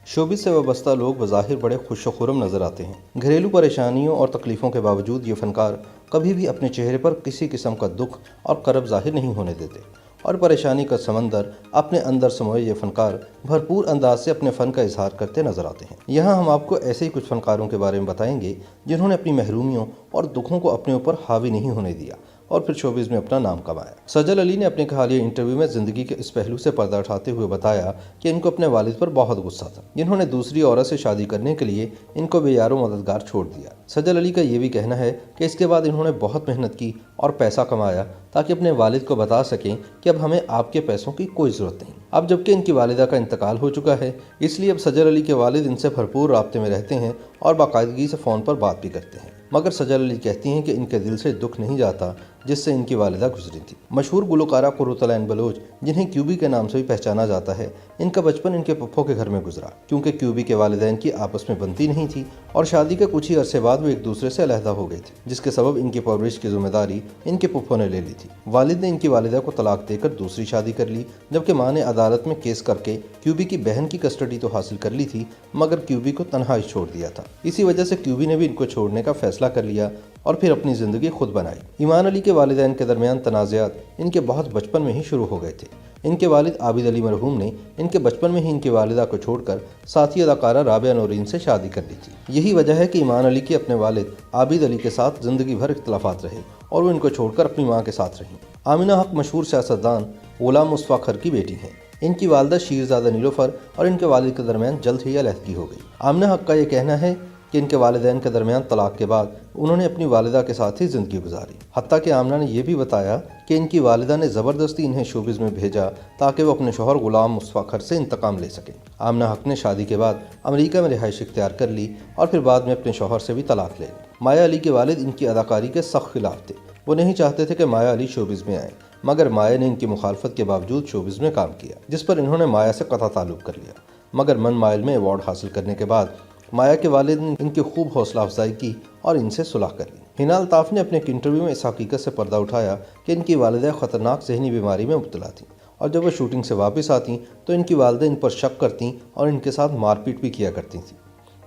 Showbiz से वाबस्ता लोग बज़ाहिर बड़े खुश-व-खुर्रम नज़र आते हैं। घरेलू परेशानियों और तकलीफ़ों के बावजूद ये फ़नकार कभी भी अपने चेहरे पर किसी किस्म का दुख और करब ज़ाहिर नहीं होने देते और परेशानी का समंदर अपने अंदर समोए ये फ़नकार भरपूर अंदाज से अपने फ़न का इजहार करते नज़र आते हैं। यहाँ हम आपको ऐसे ही कुछ फ़नकारों के बारे में बताएंगे जिन्होंने अपनी महरूमियों और दुखों को अपने ऊपर हावी नहीं होने दिया और फिर शोबिज़ में अपना नाम कमाया। सजल अली ने अपने एक हालिया इंटरव्यू में ज़िंदगी के इस पहलू से पर्दा उठाते हुए बताया कि इनको अपने वालिद पर बहुत गुस्सा था, जिन्होंने दूसरी औरत से शादी करने के लिए इनको बेयारो मददगार छोड़ दिया। सजल अली का ये भी कहना है कि इसके बाद इन्होंने बहुत मेहनत की और पैसा कमाया ताकि अपने वालिद को बता सकें कि अब हमें आपके पैसों की कोई ज़रूरत नहीं। अब जबकि इनकी वालिदा का इंतकाल हो चुका है, इसलिए अब सजल अली के वालिद इनसे भरपूर राब्ते में रहते हैं और बाकायदगी से फ़ोन पर बात भी करते हैं। मगर सजल अली कहती हैं कि इनके दिल से दुख नहीं जाता जिससे इनकी वालिदा गुजरी थी। मशहूर गुलकारा कुर्रतुल-ऐन बलोच, जिन्हें क्यूबी के नाम से भी पहचाना जाता है, इनका बचपन इनके पप्पो के घर में गुजरा क्योंकि क्यूबी के वालिदैन की आपस में बनती नहीं थी और शादी के कुछ ही अरसे बाद वो एक दूसरे से अलहदा हो गए थे, जिसके सबब इनकी परवरिश की जिम्मेदारी इनके पप्पो ने ले ली थी। वालिद ने इनकी वालिदा को तलाक देकर दूसरी शादी कर ली, जबकि माँ ने अदालत में केस करके क्यूबी की बहन की कस्टडी तो हासिल कर ली थी मगर क्यूबी को तन्हा ही छोड़ दिया था। इसी वजह से क्यूबी ने भी इनको छोड़ने का फैसला कर लिया और फिर अपनी ज़िंदगी खुद बनाई। ईमान अली के वालिदैन के दरमियान तनाज़ात इनके बहुत बचपन में ही शुरू हो गए थे। इनके वालिद आबिद अली मरहूम ने इनके बचपन में ही इनकी वालिदा को छोड़कर साथी अदाकारा राबिया नौरीन से शादी कर ली थी। यही वजह है कि ईमान अली के अपने वालिद आबिद अली के साथ ज़िंदगी भर इख्तलाफात रहे और वो इनको छोड़कर अपनी माँ के साथ रहीं। आमिना हक मशहूर सियासतदान गुलाम मुस्तफा खर की बेटी हैं। इनकी वालिदा शीरज़ादा नीलोफर और इनके वालिद के दरमियान जल्द ही अलहदगी हो गई। आमिना हक का ये कहना है कि इनके वालिदैन के दरमियान तलाक के बाद उन्होंने अपनी वालिदा के साथ ही ज़िंदगी गुजारी। हत्ता कि आमना ने यह भी बताया कि इनकी वालिदा ने ज़बरदस्ती इन्हें शोबिज़ में भेजा ताकि वो अपने शौहर गुलाम मुस्तफा खर से इंतकाम ले सकें। आमना हक ने शादी के बाद अमेरिका में रिहाइश इख्तियार कर ली और फिर बाद में अपने शौहर से भी तलाक ले ली। माया अली के वालिद इनकी अदाकारी के सख्त खिलाफ थे। वो नहीं चाहते थे कि माया अली शोबिज़ में आए, मगर माया ने इनकी मुखालफत के बावजूद शोबिज़ में काम किया, जिस पर इन्होंने माया से कतई ताल्लुक़ कर लिया। मगर मन माइल में अवार्ड हासिल करने के बाद माया के वालिद ने इनकी खूब हौसला अफजाई की और इनसे सुलह कर ली। हिना अल्ताफ़ ने अपने एक इंटरव्यू में इस हकीकत से पर्दा उठाया कि इनकी वालिदा ख़तरनाक जहनी बीमारी में मुब्तला थी और जब वह शूटिंग से वापस आती तो इनकी वालिदा इन पर शक करती और इनके साथ मारपीट भी किया करती थी,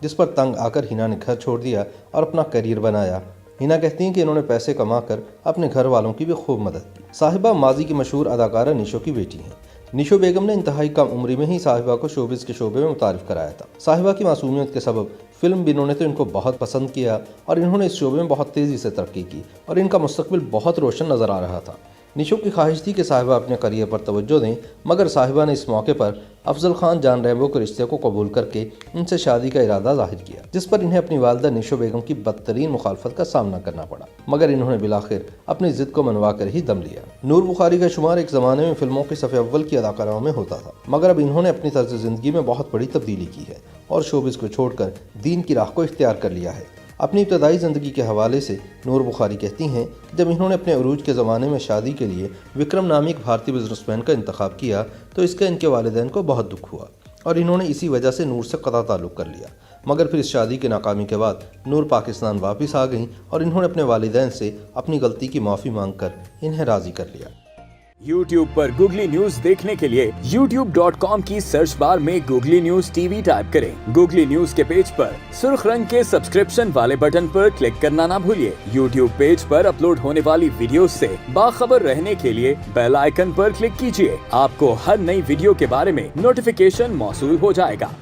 जिस पर तंग आकर हिना ने घर छोड़ दिया और अपना करियर बनाया। हिना कहती हैं कि इन्होंने पैसे कमाकर अपने घर वालों की भी खूब मदद की। साहिबा माजी की मशहूर अदाकारा निशो की बेटी हैं। निशो बेगम ने इंतहाई कम उम्री में ही साहिबा को शोबिज़ के शोबे में मुतारिफ कराया था। साहिबा की मासूमियत के सबब फिल्म बिनों ने तो इनको बहुत पसंद किया और इन्होंने इस शोबे में बहुत तेज़ी से तरक्की की और इनका मुस्तकबिल बहुत रोशन नज़र आ रहा था। निशो की ख्वाहिश थी कि साहिबा अपने करियर पर तवज्जो दें, मगर साहिबा ने इस मौके पर अफजल खान जान रैम्बो के रिश्ते को कबूल करके इनसे शादी का इरादा जाहिर किया, जिस पर इन्हें अपनी वालिदा निशो बेगम की बदतरीन मुखालफत का सामना करना पड़ा, मगर इन्होंने बिलाखिर अपनी ज़िद को मनवा कर ही दम लिया। नूर बुखारी का शुमार एक ज़माने में फिल्मों के सफ़े अव्वल की अदाकाराओं में होता था, मगर अब इन्होंने अपनी तर्ज ज़िंदगी में बहुत बड़ी तब्दीली की है और शोबिज़ को छोड़कर दीन की राह को इख्तियार कर लिया है। अपनी इब्तदाई ज़िंदगी के हवाले से नूर बुखारी कहती हैं कि जब इन्होंने अपने अरूज के ज़माने में शादी के लिए विक्रम नामी एक भारतीय बिजनेसमैन का इंतखाब किया तो इसका इनके वालिदैन को बहुत दुख हुआ और इन्होंने इसी वजह से नूर से कतई ताल्लुक़ कर लिया। मगर फिर इस शादी की नाकामी के बाद नूर पाकिस्तान वापस आ गईं और इन्होंने अपने वालिदैन से अपनी गलती की माफ़ी मांग कर इन्हें राज़ी कर लिया। YouTube पर गूगली न्यूज देखने के लिए youtube.com की सर्च बार में गूगली न्यूज टीवी टाइप करें। गूगली न्यूज के पेज पर सुर्ख रंग के सब्सक्रिप्शन वाले बटन पर क्लिक करना ना भूलिए। YouTube पेज पर अपलोड होने वाली वीडियोस से बाखबर रहने के लिए बेल आइकन पर क्लिक कीजिए। आपको हर नई वीडियो के बारे में नोटिफिकेशन मौसूल हो जाएगा।